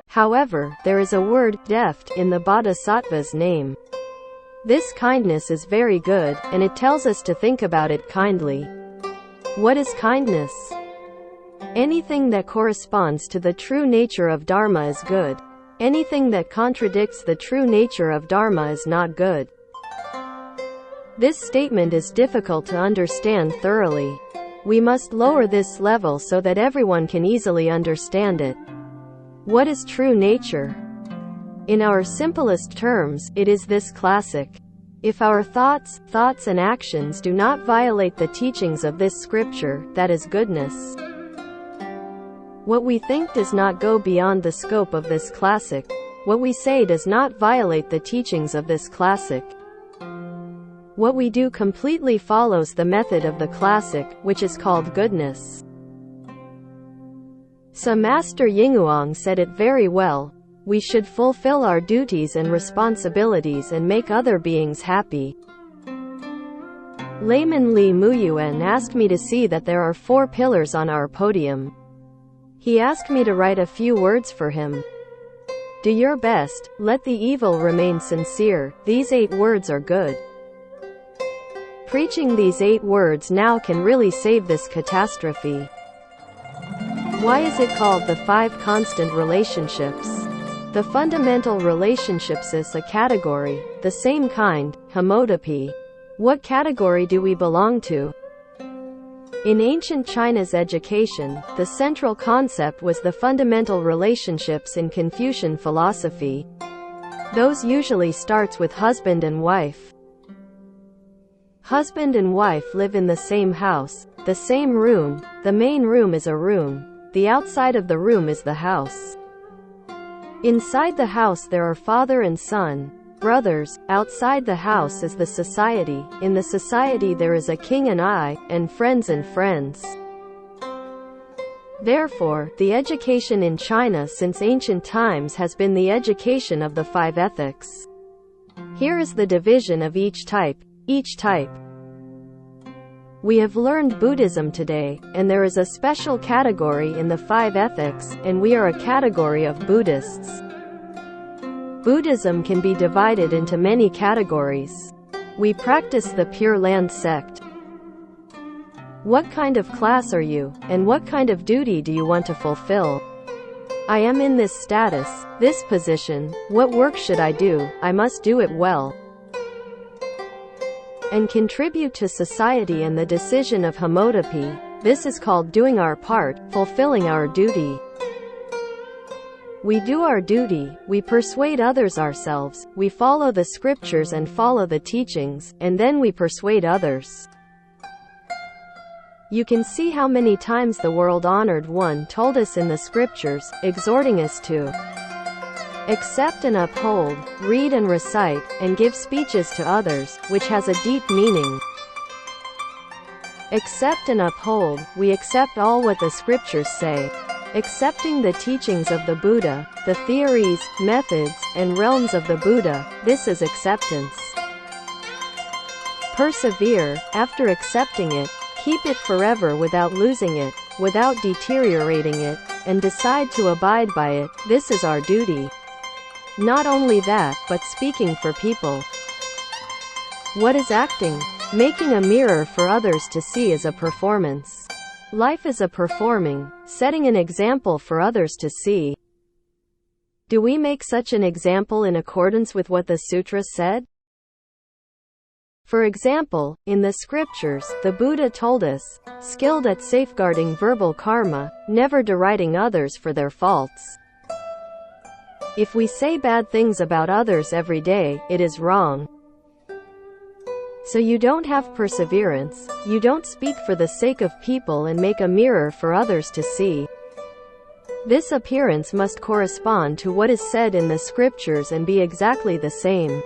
However, there is a word, deft, in the bodhisattva's name. This kindness is very good, and it tells us to think about it kindly. What is kindness? Anything that corresponds to the true nature of Dharma is good. Anything that contradicts the true nature of Dharma is not good. This statement is difficult to understand thoroughly. We must lower this level so that everyone can easily understand it. What is true nature? In our simplest terms, it is this classic. If our thoughts and actions do not violate the teachings of this scripture, that is goodness. What we think does not go beyond the scope of this classic. What we say does not violate the teachings of this classic. What we do completely follows the method of the classic, which is called goodness. So Master Yinguang said it very well. We should fulfill our duties and responsibilities and make other beings happy. Layman Li Muyuan asked me to see that there are 4 pillars on our podium. He asked me to write a few words for him. Do your best, let the evil remain sincere. These 8 words are good. Preaching these 8 words now can really save this catastrophe. Why is it called the 5 constant relationships? The fundamental relationships is a category, the same kind, homotopy. What category do we belong to? In ancient China's education, the central concept was the fundamental relationships in Confucian philosophy. Those usually starts with husband and wife. Husband and wife live in the same house, the same room. The main room is a room. The outside of the room is the house. Inside the house there are father and son, brothers. Outside the house is the society. In the society there is a king and I, and friends and friends. Therefore, the education in China since ancient times has been the education of the 5 ethics. Here is the division of each type. We have learned Buddhism today, and there is a special category in the 5 ethics, and we are a category of Buddhists. Buddhism can be divided into many categories. We practice the Pure Land sect. What kind of class are you, and what kind of duty do you want to fulfill? I am in this status, this position. What work should I do? I must do it well and contribute to society and the decision of homotopy. This is called doing our part, fulfilling our duty. We do our duty, we persuade others ourselves, we follow the scriptures and follow the teachings, and then we persuade others. You can see how many times the world-honored one told us in the scriptures, exhorting us to accept and uphold, read and recite, and give speeches to others, which has a deep meaning. Accept and uphold, we accept all what the scriptures say. Accepting the teachings of the Buddha, the theories, methods, and realms of the Buddha, this is acceptance. Persevere, after accepting it, keep it forever without losing it, without deteriorating it, and decide to abide by it. This is our duty. Not only that, but speaking for people. What is acting? Making a mirror for others to see is a performance. Life is a performing, setting an example for others to see. Do we make such an example in accordance with what the Sutra said? For example, in the scriptures, the Buddha told us, skilled at safeguarding verbal karma, never deriding others for their faults. If we say bad things about others every day, it is wrong. So you don't have perseverance, you don't speak for the sake of people and make a mirror for others to see. This appearance must correspond to what is said in the scriptures and be exactly the same.